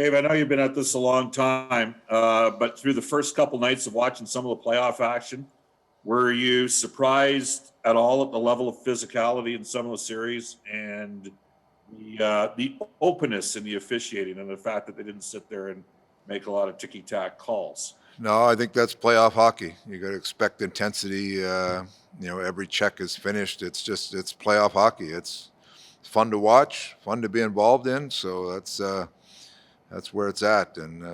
Dave, I know you've been at this a long time, but through the first couple nights of watching some of the playoff action, were you surprised at all at the level of physicality in some of the series and the openness in the officiating and the fact that they didn't sit there and make a lot of ticky-tack calls? No, I think that's playoff hockey. You got to expect intensity. Every check is finished. It's playoff hockey. It's fun to watch, fun to be involved in. So that's where it's at. And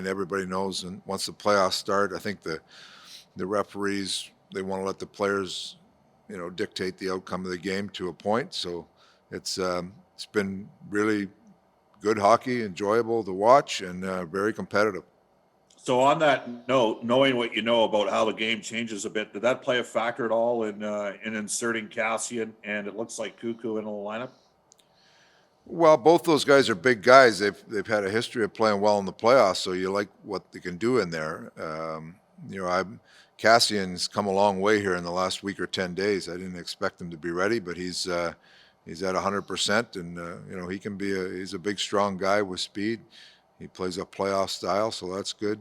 everybody knows. And once the playoffs start, I think the referees, they want to let the players, dictate the outcome of the game to a point. So it's been really good hockey, enjoyable to watch, and very competitive. So on that note, knowing what you know about how the game changes a bit, did that play a factor at all in inserting Cassian and it looks like Cuckoo into the lineup? Well, both those guys are big guys. They've had a history of playing well in the playoffs, so you like what they can do in there. Cassian's come a long way here in the last week or 10 days. I didn't expect him to be ready, but he's at 100%, and he's a big, strong guy with speed. He plays a playoff style, so that's good.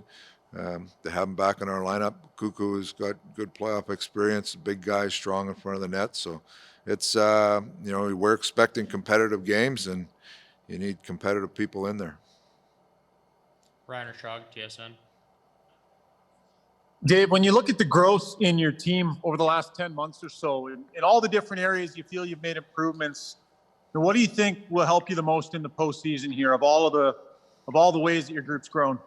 To have him back in our lineup, Cuckoo's got good playoff experience, big guy, strong in front of the net. So it's we're expecting competitive games, and you need competitive people in there. Ryan Shog, TSN. Dave, when you look at the growth in your team over the last 10 months or so, in all the different areas you feel you've made improvements, what do you think will help you the most in the postseason here of all the ways that your group's grown?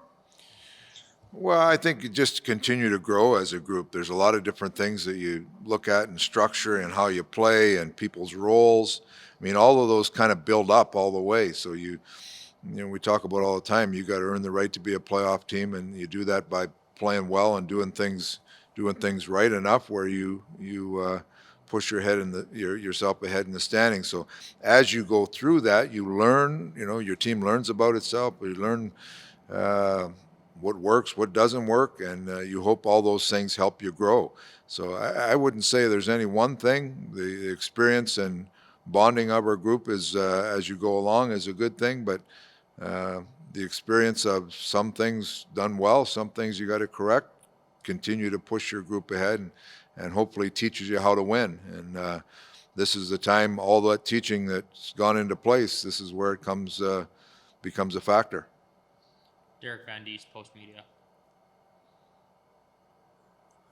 Well, I think you just continue to grow as a group. There's a lot of different things that you look at in structure and how you play and people's roles. I mean, all of those kind of build up all the way. So we talk about all the time, you got to earn the right to be a playoff team, and you do that by playing well and doing things right enough where you push your head yourself ahead in the standings. So as you go through that, you learn. Your team learns about itself. You learn what works, what doesn't work, and you hope all those things help you grow. So I wouldn't say there's any one thing. The experience and bonding of our group is as you go along is a good thing, but the experience of some things done well, some things you got to correct, continue to push your group ahead, and hopefully teaches you how to win. And this is the time, all that teaching that's gone into place, this is where it becomes a factor. Derek Van Diest, Post Media.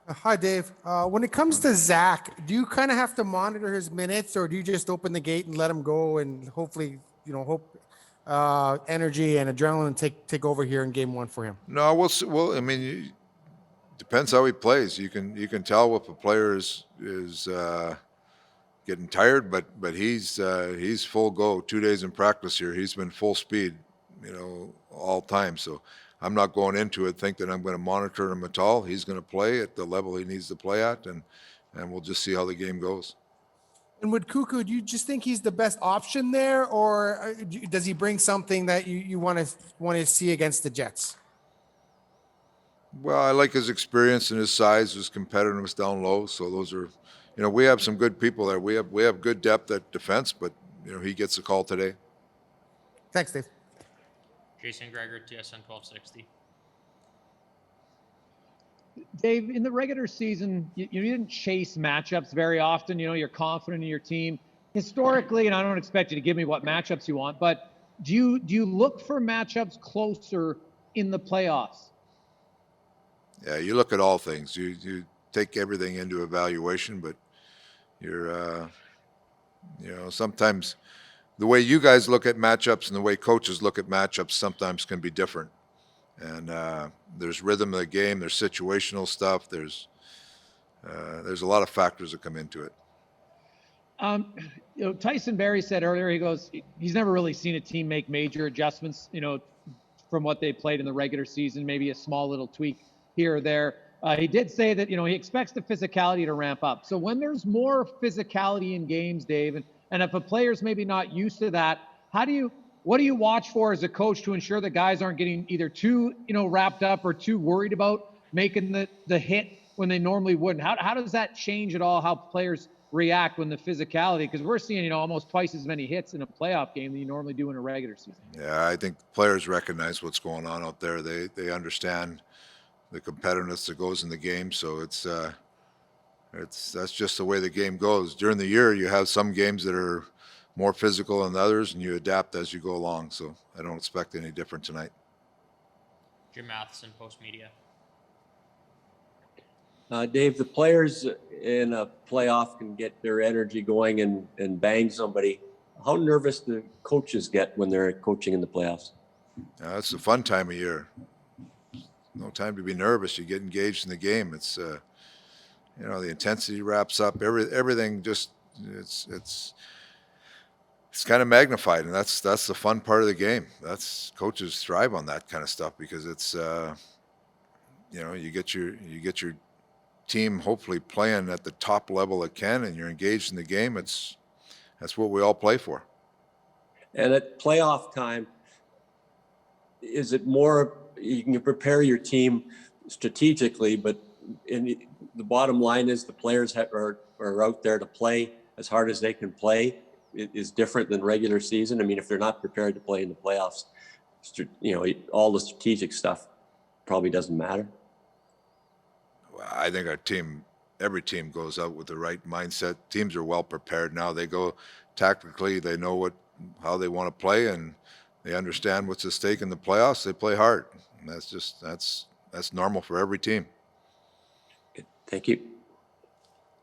Hi, Dave. When it comes to Zach, do you kind of have to monitor his minutes, or do you just open the gate and let him go and hopefully, hope energy and adrenaline take over here in game one for him? No, well, I mean, depends how he plays. You can tell if a player is getting tired, but he's full go. 2 days in practice here, he's been full speed, all time. So I'm not going into it think that I'm going to monitor him at all. He's going to play at the level he needs to play at, and we'll just see how the game goes. And with Cuckoo, do you just think he's the best option there, or does he bring something that you want to see against the Jets? Well, I like his experience and his size, his competitiveness down low. So those are, we have some good people there. We have good depth at defense, but he gets the call today. Thanks, Dave. Jason Gregor, TSN 1260. Dave, in the regular season, you didn't chase matchups very often. You're confident in your team. Historically, and I don't expect you to give me what matchups you want, but do you look for matchups closer in the playoffs? Yeah, you look at all things. You take everything into evaluation, but you're, sometimes the way you guys look at matchups and the way coaches look at matchups sometimes can be different. And there's rhythm of the game, there's situational stuff, there's a lot of factors that come into it. Tyson Barrie said earlier, he goes, he's never really seen a team make major adjustments, from what they played in the regular season, maybe a small little tweak here or there. He did say that, he expects the physicality to ramp up. So when there's more physicality in games, Dave, and if a player's maybe not used to that, what do you watch for as a coach to ensure that guys aren't getting either too, wrapped up or too worried about making the hit when they normally wouldn't? How does that change at all how players react when the physicality, because we're seeing, almost twice as many hits in a playoff game than you normally do in a regular season. Yeah, I think players recognize what's going on out there. They understand the competitiveness that goes in the game. So that's just the way the game goes. During the year, you have some games that are more physical than others, and you adapt as you go along. So I don't expect any different tonight. Jim Matheson, Post Media. Dave, the players in a playoff can get their energy going and bang somebody. How nervous do coaches get when they're coaching in the playoffs? It's a fun time of year. No time to be nervous. You get engaged in the game. It's the intensity wraps up. Everything just it's kind of magnified, and that's the fun part of the game. That's coaches thrive on that kind of stuff because it's you get your team hopefully playing at the top level it can, and you're engaged in the game. That's what we all play for. And at playoff time, is it more you can prepare your team strategically, but the bottom line is the players are out there to play as hard as they can play. It is different than regular season. I mean, if they're not prepared to play in the playoffs, all the strategic stuff probably doesn't matter. Well, I think every team goes out with the right mindset. Teams are well prepared now. They go tactically. They know how they want to play, and they understand what's at stake in the playoffs. They play hard. And that's normal for every team. Thank you.